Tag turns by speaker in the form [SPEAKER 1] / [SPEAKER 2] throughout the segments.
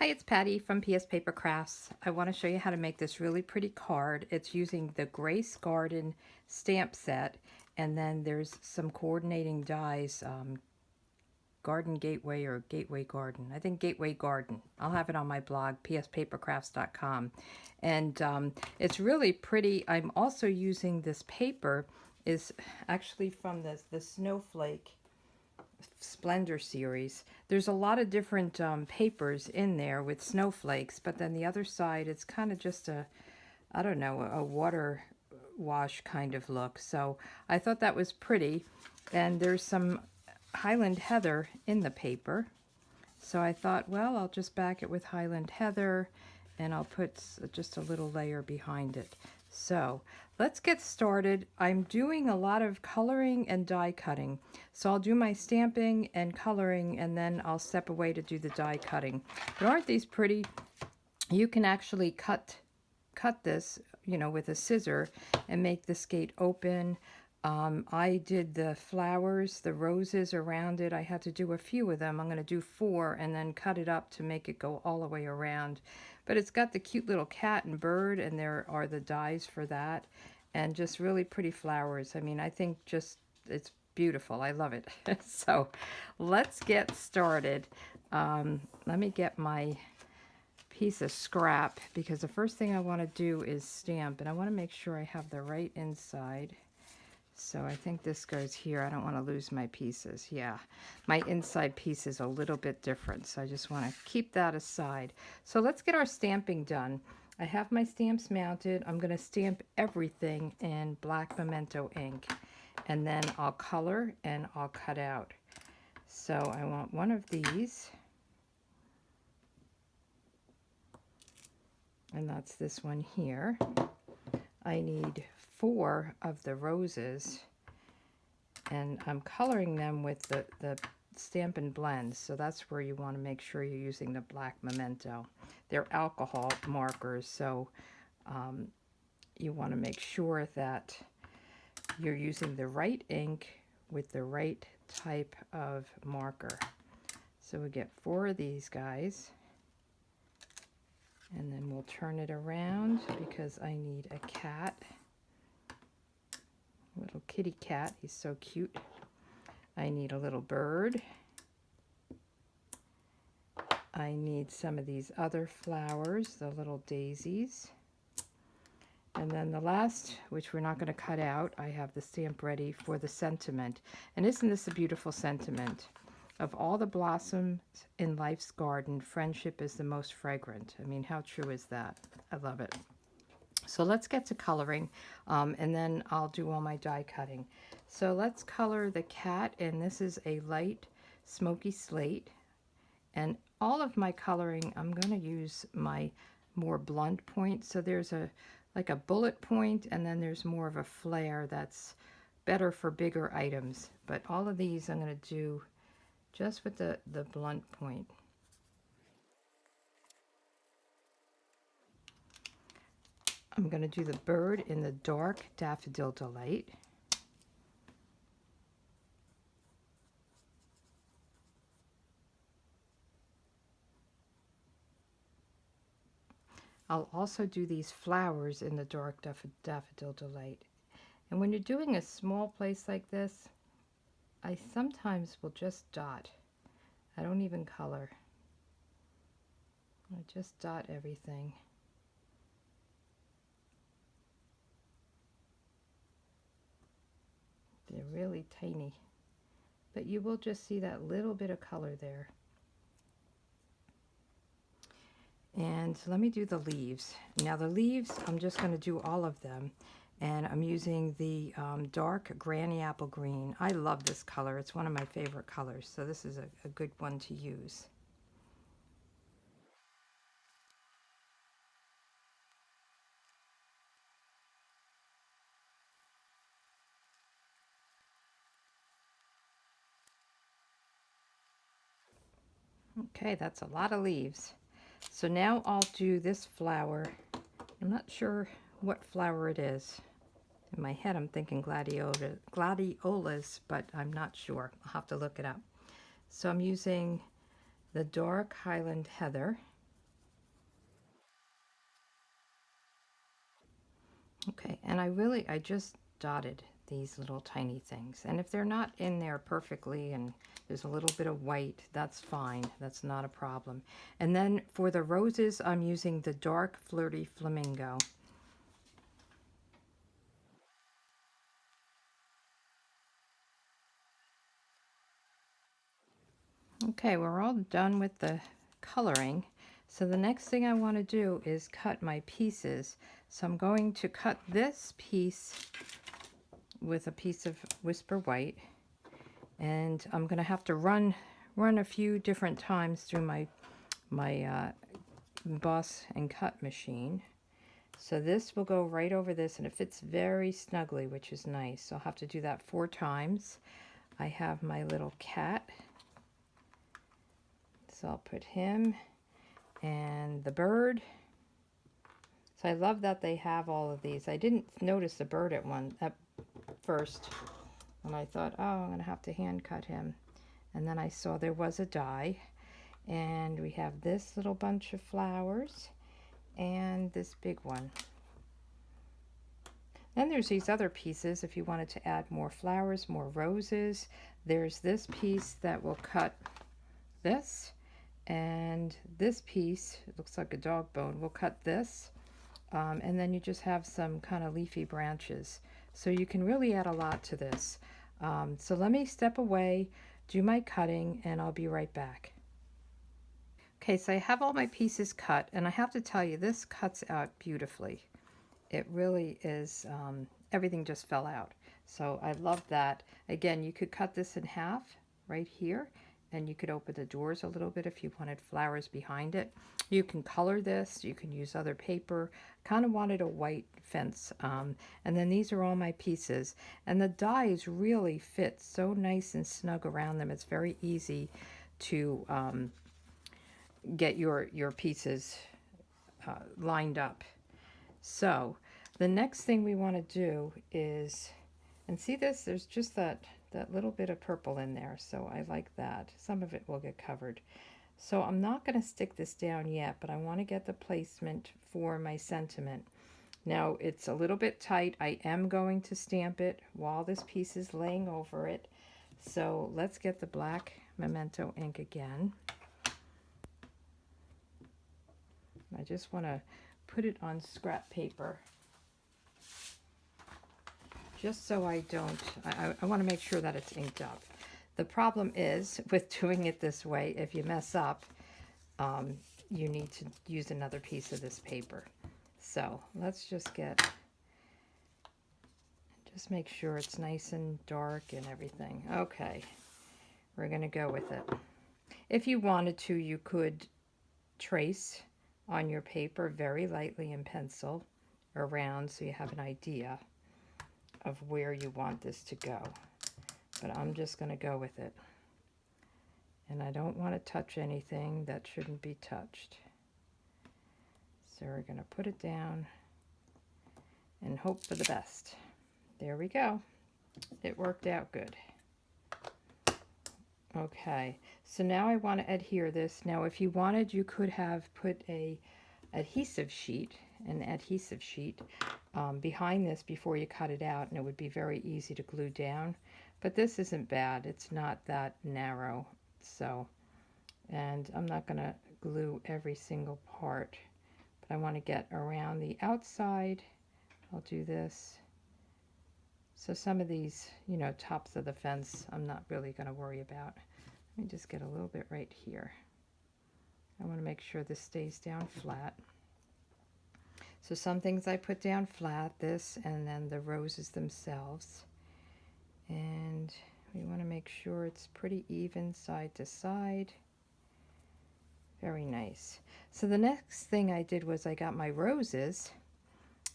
[SPEAKER 1] Hi, it's Patty from PS Paper Crafts. I want to show you how to make this really pretty card. It's using the Grace Garden stamp set, and then there's some coordinating dies, Garden Gateway or Gateway Garden. I think Gateway Garden. I'll have it on my blog, pspapercrafts.com. And it's really pretty. I'm also using this paper, is actually from the Snowflake Splendor series. There's a lot of different papers in there with snowflakes, but then the other side, it's kind of just I don't know, a water wash kind of look. So I thought that was pretty. And there's some Highland Heather in the paper. So I thought, well, I'll just back it with Highland Heather, and I'll put just a little layer behind it. So let's get started. I'm doing a lot of coloring and die cutting. So I'll do my stamping and coloring, and then I'll step away to do the die cutting. But aren't these pretty? You can actually cut this, you know, with a scissor and make the skate open. I did the flowers, the roses around it. I had to do a few of them. I'm going to do 4 and then cut it up to make it go all the way around. But it's got the cute little cat and bird, and there are the dies for that. And just really pretty flowers. I mean, I think just it's beautiful. I love it. So let's get started. Let me get my piece of scrap, because the first thing I want to do is stamp, and I want to make sure I have the right inside. So I think this goes here. I don't want to lose my pieces. Yeah, my inside piece is a little bit different, so I just want to keep that aside. So let's get our stamping done. I have my stamps mounted. I'm going to stamp everything in black memento ink, and then I'll color and I'll cut out. So I want one of these, and that's this one here. I need 4 of the roses, and I'm coloring them with the Stampin' Blend, so that's where you want to make sure you're using the black memento. They're alcohol markers, so you want to make sure that you're using the right ink with the right type of marker. So we get 4 of these guys, and then we'll turn it around because I need a cat. Little kitty cat, he's so cute. I need a little bird. I need some of these other flowers, the little daisies. And then the last, which we're not going to cut out, I have the stamp ready for the sentiment. And isn't this a beautiful sentiment? Of all the blossoms in life's garden, friendship is the most fragrant. I mean, how true is that? I love it. So let's get to coloring, and then I'll do all my die cutting. So let's color the cat, and this is a light smoky slate. And all of my coloring, I'm going to use my more blunt point. So there's like a bullet point, and then there's more of a flare that's better for bigger items. But all of these I'm going to do just with the blunt point. I'm going to do the bird in the dark Daffodil Delight. I'll also do these flowers in the dark Daffodil Delight. And when you're doing a small place like this, I sometimes will just dot. I don't even color. I just dot everything. They're really tiny, but you will just see that little bit of color there. And let me do the leaves. Now the leaves, I'm just going to do all of them, and I'm using the dark Granny Apple Green. I love this color. It's one of my favorite colors, so this is a good one to use. Okay, that's a lot of leaves. So now I'll do this flower. I'm not sure what flower it is. In my head I'm thinking gladiolas, but I'm not sure. I'll have to look it up. So I'm using the dark Highland Heather, Okay, and I just dotted these little tiny things. And if they're not in there perfectly and there's a little bit of white, that's fine. That's not a problem. And then for the roses, I'm using the dark Flirty Flamingo. Okay, we're all done with the coloring. So the next thing I want to do is cut my pieces. So I'm going to cut this piece with a piece of Whisper White, and I'm going to have to run a few different times through my emboss and cut machine. So this will go right over this, and it fits very snugly, which is nice. So I'll have to do that 4 times. I have my little cat, so I'll put him, and the bird. So I love that they have all of these. I didn't notice the bird at first, and I thought, oh, I'm going to have to hand cut him. And then I saw there was a die, and we have this little bunch of flowers and this big one. Then there's these other pieces if you wanted to add more flowers, more roses. There's this piece that will cut this, and this piece, it looks like a dog bone, will cut this. And then you just have some kind of leafy branches. So you can really add a lot to this. So let me step away, do my cutting, and I'll be right back. Okay, so I have all my pieces cut, and I have to tell you, this cuts out beautifully. It really is, everything just fell out. So I love that. Again, you could cut this in half right here, and you could open the doors a little bit if you wanted flowers behind it. You can color this, you can use other paper. Kind of wanted a white fence. And then these are all my pieces. And the dies really fit so nice and snug around them. It's very easy to get your pieces lined up. So the next thing we want to do is, and see this, there's just that little bit of purple in there, so I like that. Some of it will get covered. So I'm not going to stick this down yet, but I want to get the placement for my sentiment. Now it's a little bit tight. I am going to stamp it while this piece is laying over it. So let's get the black Memento ink again. I just want to put it on scrap paper, just so I don't, I want to make sure that it's inked up. The problem is with doing it this way, if you mess up, you need to use another piece of this paper. So let's just make sure it's nice and dark and everything. Okay, we're going to go with it. If you wanted to, you could trace on your paper very lightly in pencil around so you have an idea of where you want this to go. But I'm just going to go with it. And I don't want to touch anything that shouldn't be touched. So we're going to put it down and hope for the best. There we go. It worked out good. Okay, so now I want to adhere this. Now if you wanted, you could have put an adhesive sheet behind this before you cut it out, and it would be very easy to glue down. But this isn't bad. It's not that narrow. So, and I'm not going to glue every single part, but I want to get around the outside. I'll do this. So some of these, you know, tops of the fence, I'm not really going to worry about. Let me just get a little bit right here. I want to make sure this stays down flat. So some things I put down flat, this, and then the roses themselves. And we want to make sure it's pretty even side to side. Very nice. So the next thing I did was I got my roses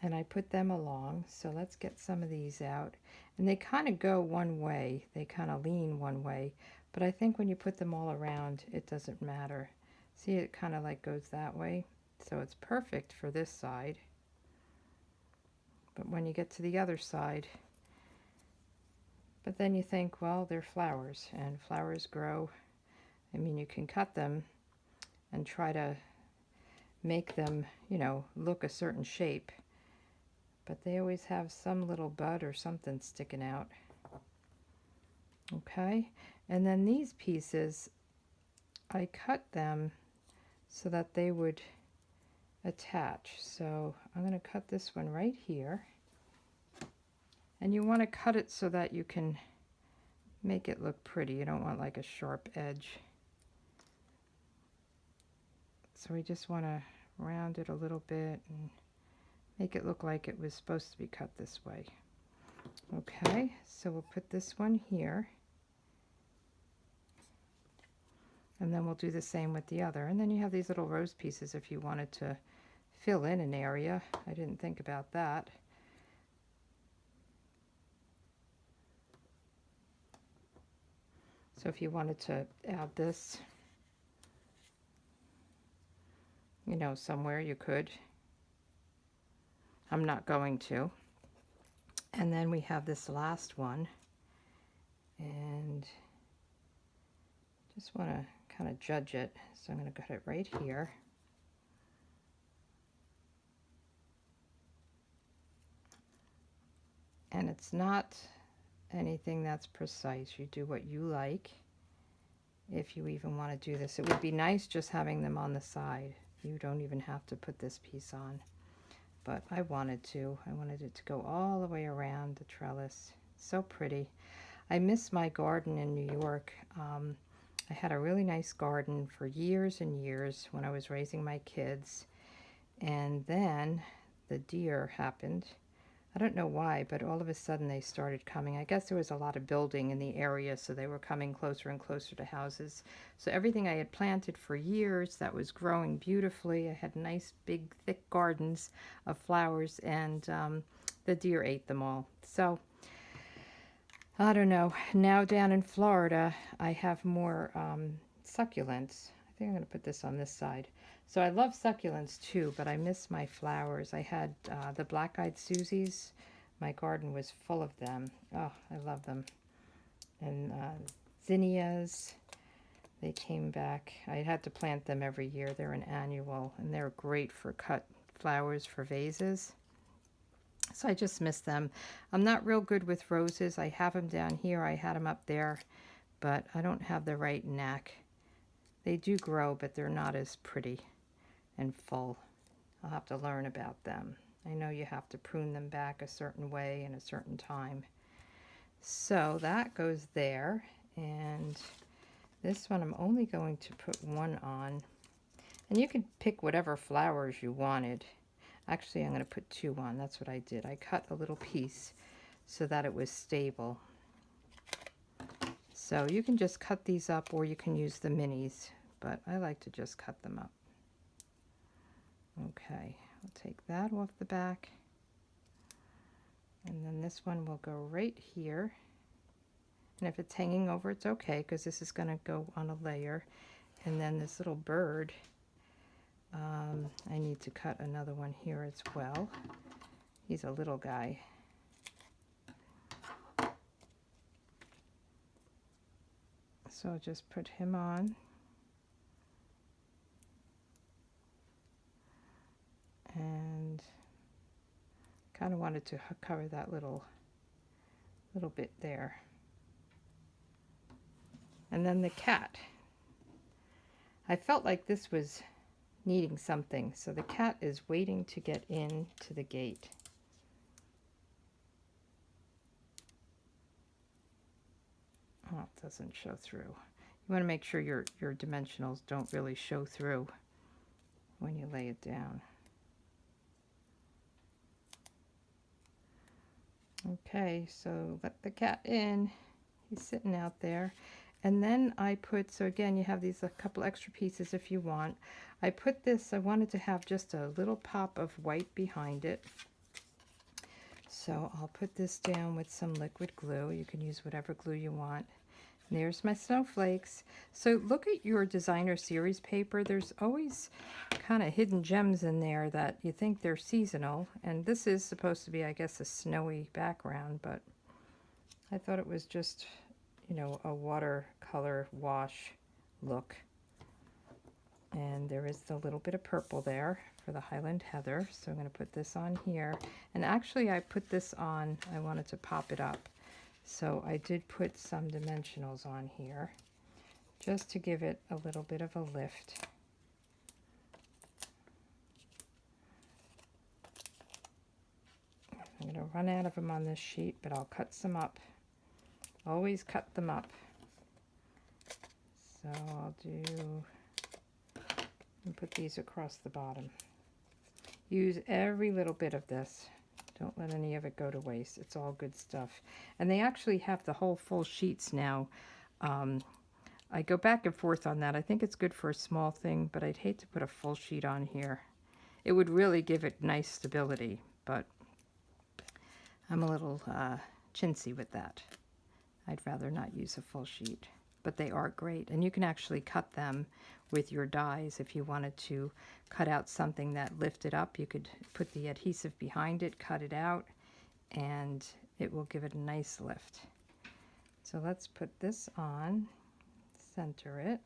[SPEAKER 1] and I put them along. So let's get some of these out. And they kind of go one way. They kind of lean one way. But I think when you put them all around, it doesn't matter. See, it kind of like goes that way. So it's perfect for this side. But when you get to the other side, but then you think, well, they're flowers, and flowers grow. I mean, you can cut them and try to make them, you know, look a certain shape. but they always have some little bud or something sticking out. Okay, and then these pieces, I cut them so that they would attach. So I'm going to cut this one right here. And you want to cut it so that you can make it look pretty. You don't want like a sharp edge. So we just want to round it a little bit and make it look like it was supposed to be cut this way. Okay, so we'll put this one here. And then we'll do the same with the other. And then you have these little rose pieces if you wanted to fill in an area. I didn't think about that. So if you wanted to add this, you know, somewhere, you could. I'm not going to. And then we have this last one. And just want to kind of judge it. So I'm going to cut it right here. And it's not anything that's precise. You do what you like. If you even want to do this, it would be nice just having them on the side. You don't even have to put this piece on, but I wanted to. I wanted it to go all the way around the trellis. So pretty. I miss my garden in New York. I had a really nice garden for years and years when I was raising my kids, and then the deer happened. I don't know why, but all of a sudden they started coming. I guess there was a lot of building in the area, so they were coming closer and closer to houses. So everything I had planted for years that was growing beautifully, I had nice, big, thick gardens of flowers, and the deer ate them all. So I don't know. Now down in Florida, I have more succulents. I think I'm going to put this on this side. So I love succulents too, but I miss my flowers. I had the black-eyed Susies. My garden was full of them. Oh, I love them. And zinnias, they came back. I had to plant them every year. They're an annual, and they're great for cut flowers for vases. So I just miss them. I'm not real good with roses. I have them down here. I had them up there, but I don't have the right knack. They do grow, but they're not as pretty and full. I'll have to learn about them. I know you have to prune them back a certain way in a certain time. So that goes there, and this one I'm only going to put one on. And you can pick whatever flowers you wanted. Actually, I'm going to put two on. That's what I did. I cut a little piece so that it was stable. So you can just cut these up, or you can use the minis, but I like to just cut them up. Okay, I'll take that off the back. And then this one will go right here. And if it's hanging over, it's okay, because this is going to go on a layer. And then this little bird, I need to cut another one here as well. He's a little guy. So I'll just put him on. And kind of wanted to cover that little bit there. And then the cat. I felt like this was needing something, so the cat is waiting to get into the gate. Oh, it doesn't show through. You want to make sure your dimensionals don't really show through when you lay it down. Okay, so let the cat in. He's sitting out there. And then I put, so again, you have these a couple extra pieces if you want. I put this, I wanted to have just a little pop of white behind it. So I'll put this down with some liquid glue. You can use whatever glue you want. And there's my snowflakes. So look at your designer series paper. There's always kind of hidden gems in there that you think they're seasonal. And this is supposed to be, I guess, a snowy background, but I thought it was just, you know, a watercolor wash look. And there is the little bit of purple there for the Highland Heather. So I'm going to put this on here. And actually I put this on, I wanted to pop it up. So I did put some dimensionals on here just to give it a little bit of a lift. I'm going to run out of them on this sheet, but I'll cut some up. Always cut them up. So I'll do, and put these across the bottom. Use every little bit of this. Don't let any of it go to waste. It's all good stuff. And they actually have the whole full sheets now. I go back and forth on that. I think it's good for a small thing, but I'd hate to put a full sheet on here. It would really give it nice stability, but I'm a little chintzy with that. I'd rather not use a full sheet, but they are great. And you can actually cut them with your dies. If you wanted to cut out something that lifted up, you could put the adhesive behind it, cut it out, and it will give it a nice lift. So let's put this on, center it.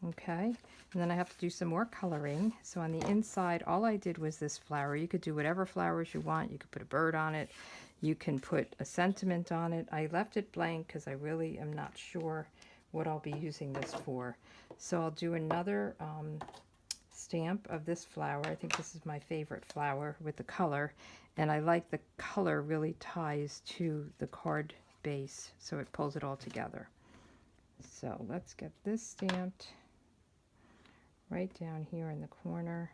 [SPEAKER 1] Okay, and then I have to do some more coloring. So on the inside, all I did was this flower. You could do whatever flowers you want. You could put a bird on it. You can put a sentiment on it. I left it blank because I really am not sure what I'll be using this for. So I'll do another stamp of this flower. I think this is my favorite flower with the color. And I like the color really ties to the card base, so it pulls it all together. So let's get this stamped right down here in the corner.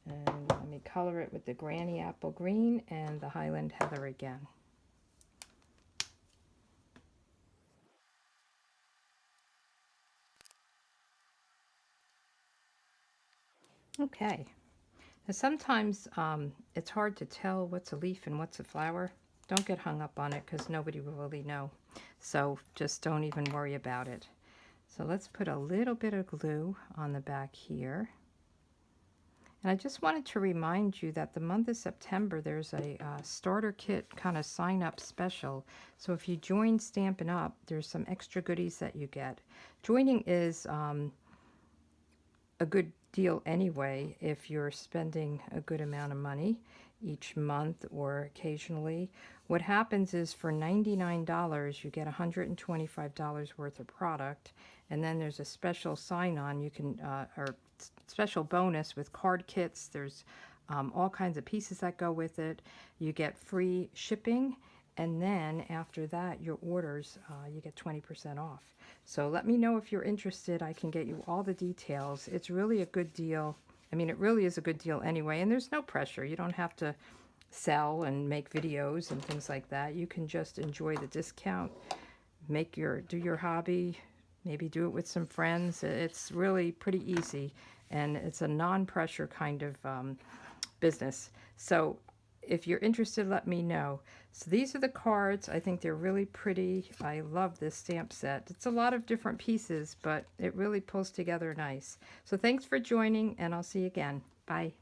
[SPEAKER 1] And let me color it with the Granny Apple Green and the Highland Heather again. Okay. Now sometimes it's hard to tell what's a leaf and what's a flower. Don't get hung up on it because nobody will really know. So just don't even worry about it. So let's put a little bit of glue on the back here. And I just wanted to remind you that the month of September, there's a starter kit kind of sign up special. So if you join Stampin' Up, there's some extra goodies that you get. Joining is a good deal anyway if you're spending a good amount of money each month or occasionally. What happens is for $99 you get $125 worth of product, and then there's a special sign-on you can or special bonus with card kits. There's all kinds of pieces that go with it. You get free shipping, and then after that your orders you get 20% off. So let me know if you're interested. I can get you all the details. It's really a good deal. I mean, it really is a good deal anyway, and there's no pressure. You don't have to sell and make videos and things like that. You can just enjoy the discount, do your hobby, maybe do it with some friends. It's really pretty easy, and it's a non-pressure kind of business. So if you're interested, let me know. So these are the cards. I think they're really pretty. I love this stamp set. It's a lot of different pieces, but it really pulls together nice. So thanks for joining, and I'll see you again. Bye.